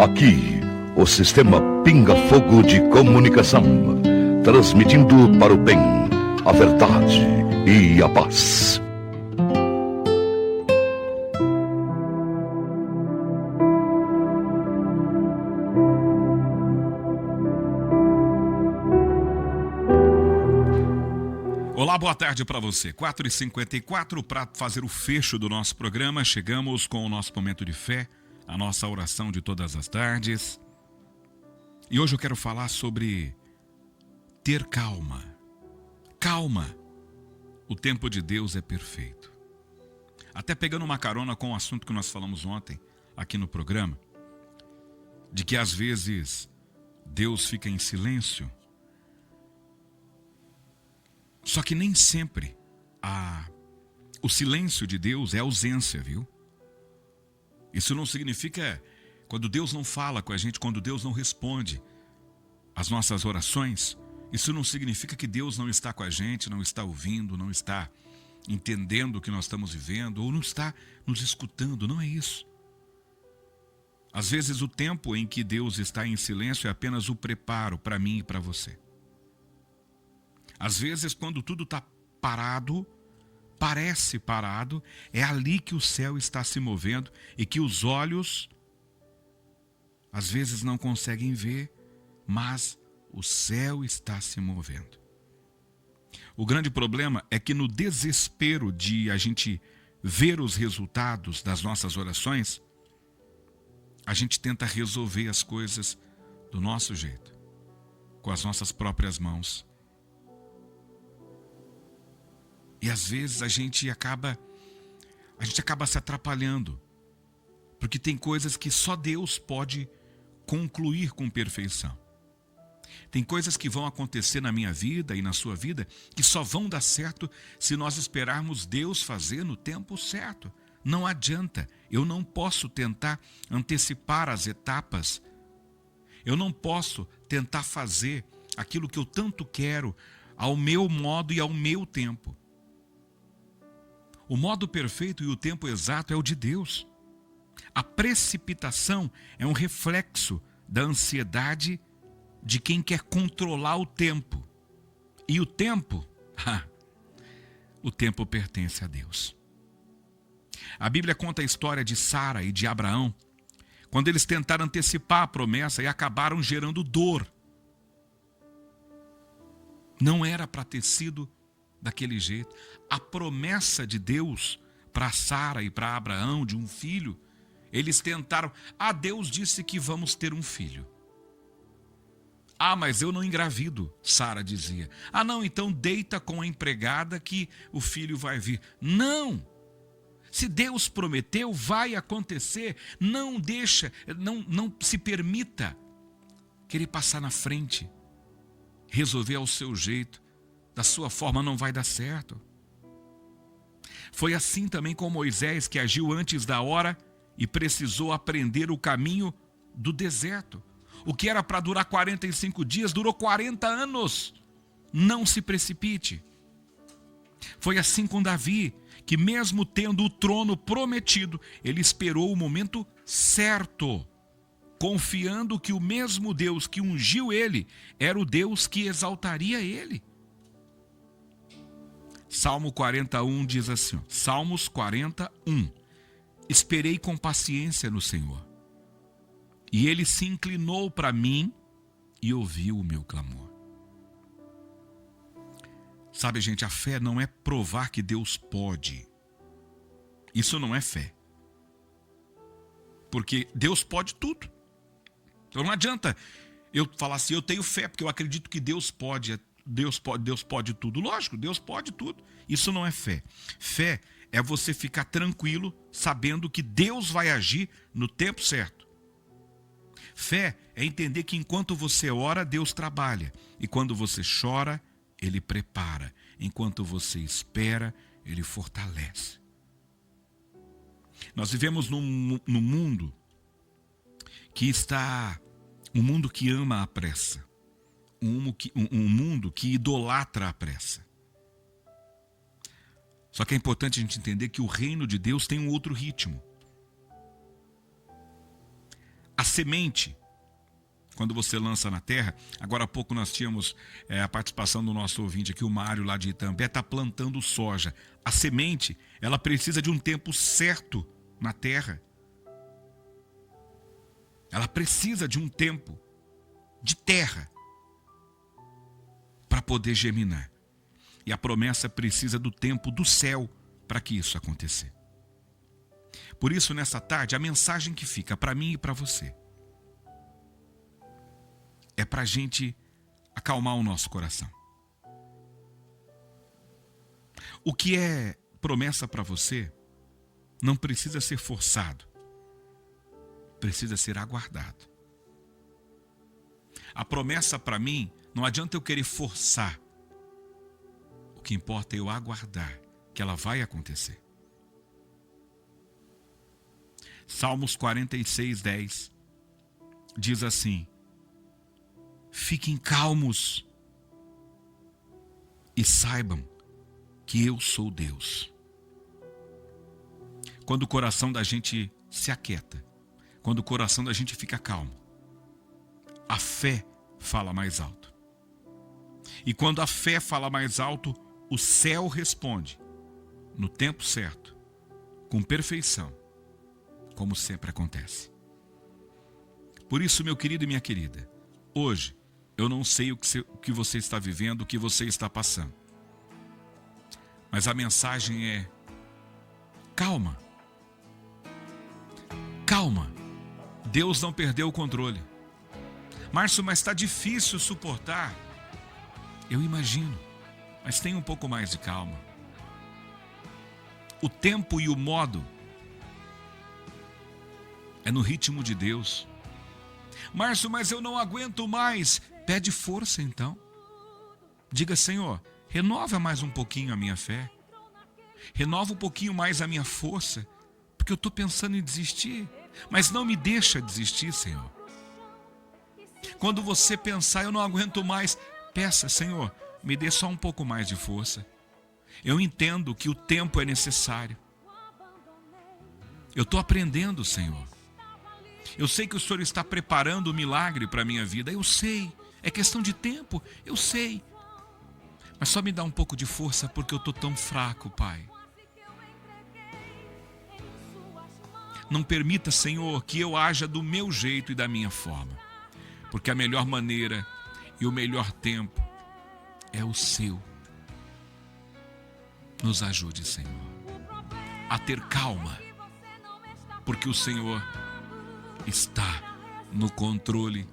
Aqui, o sistema Pinga Fogo de Comunicação, transmitindo para o bem, a verdade e a paz. Olá, boa tarde para você. 4h54 para fazer o fecho do nosso programa. Chegamos com o nosso momento de fé, a nossa oração de todas as tardes. E hoje eu quero falar sobre ter calma. Calma. O tempo de Deus é perfeito. Até pegando uma carona com o assunto que nós falamos ontem aqui no programa, de que às vezes Deus fica em silêncio. Só que nem sempre o silêncio de Deus é ausência, viu? Isso não significa quando Deus não fala com a gente, quando Deus não responde às nossas orações. Isso não significa que Deus não está com a gente, não está ouvindo, não está entendendo o que nós estamos vivendo, ou não está nos escutando, não é isso. Às vezes o tempo em que Deus está em silêncio é apenas o preparo para mim e para você. Às vezes, quando tudo está parado, parece parado, é ali que o céu está se movendo e que os olhos, às vezes, não conseguem ver, mas o céu está se movendo. O grande problema é que no desespero de a gente ver os resultados das nossas orações, a gente tenta resolver as coisas do nosso jeito, com as nossas próprias mãos. E às vezes a gente acaba se atrapalhando, porque tem coisas que só Deus pode concluir com perfeição. Tem coisas que vão acontecer na minha vida e na sua vida que só vão dar certo se nós esperarmos Deus fazer no tempo certo. Não adianta, eu não posso tentar antecipar as etapas. Eu não posso tentar fazer aquilo que eu tanto quero ao meu modo e ao meu tempo. O modo perfeito e o tempo exato é o de Deus. A precipitação é um reflexo da ansiedade de quem quer controlar o tempo. E o tempo pertence a Deus. A Bíblia conta a história de Sara e de Abraão, quando eles tentaram antecipar a promessa e acabaram gerando dor. Não era para ter sido daquele jeito. A promessa de Deus para Sara e para Abraão de um filho, eles tentaram. Deus disse que vamos ter um filho. Mas eu não engravido, Sara dizia. Não, então deita com a empregada que o filho vai vir. Não! Se Deus prometeu, vai acontecer. Não se permita querer passar na frente, resolver ao seu jeito. Da sua forma não vai dar certo. Foi assim também com Moisés, que agiu antes da hora e precisou aprender o caminho do deserto. O que era para durar 45 dias, durou 40 anos. Não se precipite. Foi assim com Davi, que mesmo tendo o trono prometido, ele esperou o momento certo, confiando que o mesmo Deus que ungiu ele era o Deus que exaltaria ele. Salmo 41 diz assim, Salmos 41. Esperei com paciência no Senhor, e Ele se inclinou para mim e ouviu o meu clamor. Sabe, gente, a fé não é provar que Deus pode. Isso não é fé. Porque Deus pode tudo. Então não adianta eu falar assim, eu tenho fé porque eu acredito que Deus pode. Deus pode tudo. Lógico, Deus pode tudo. Isso não é fé. Fé é você ficar tranquilo, sabendo que Deus vai agir no tempo certo. Fé é entender que enquanto você ora, Deus trabalha. E quando você chora, Ele prepara. Enquanto você espera, Ele fortalece. Nós vivemos num mundo que está... Um mundo que ama a pressa. Um mundo que idolatra a pressa. Só que é importante a gente entender que o reino de Deus tem um outro ritmo. A semente, quando você lança na terra, agora há pouco nós tínhamos a participação do nosso ouvinte aqui, o Mário lá de Itambé, está plantando soja. A semente, ela precisa de um tempo certo na terra. Ela precisa de um tempo de terra para poder germinar. E a promessa precisa do tempo do céu para que isso acontecer. Por isso, nessa tarde, a mensagem que fica para mim e para você é para a gente acalmar o nosso coração. O que é promessa para você não precisa ser forçado, precisa ser aguardado. A promessa para mim, não adianta eu querer forçar. O que importa é eu aguardar que ela vai acontecer. Salmos 46:10 diz assim: fiquem calmos e saibam que eu sou Deus. Quando o coração da gente se aquieta, quando o coração da gente fica calmo, a fé fala mais alto. E quando a fé fala mais alto, o céu responde no tempo certo, com perfeição, como sempre acontece. Por isso, meu querido e minha querida, hoje eu não sei o que você está vivendo, o que você está passando. Mas a mensagem é: calma. Calma. Deus não perdeu o controle. Márcio, mas está difícil suportar. Eu imagino, mas tenha um pouco mais de calma. O tempo e o modo é no ritmo de Deus. Márcio, mas eu não aguento mais. Pede força então. Diga: Senhor, renova mais um pouquinho a minha fé. Renova um pouquinho mais a minha força, porque eu estou pensando em desistir. Mas não me deixa desistir, Senhor. Quando você pensar, eu não aguento mais, peça: Senhor, me dê só um pouco mais de força. Eu entendo que o tempo é necessário. Eu estou aprendendo, Senhor. Eu sei que o Senhor está preparando o milagre para a minha vida. Eu sei, é questão de tempo, eu sei. Mas só me dá um pouco de força, porque eu estou tão fraco, Pai. Não permita, Senhor, que eu haja do meu jeito e da minha forma, porque a melhor maneira e o melhor tempo é o seu. Nos ajude, Senhor, a ter calma, porque o Senhor está no controle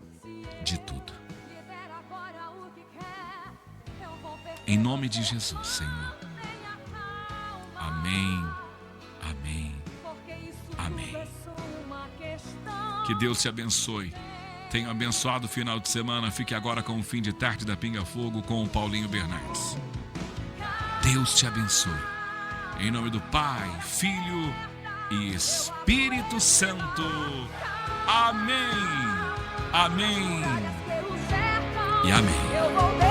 de tudo. Em nome de Jesus, Senhor. Amém, amém, amém. Que Deus te abençoe. Tenha um abençoado final de semana. Fique agora com o fim de tarde da Pinga Fogo com o Paulinho Bernardes. Deus te abençoe. Em nome do Pai, Filho e Espírito Santo. Amém. Amém. E amém.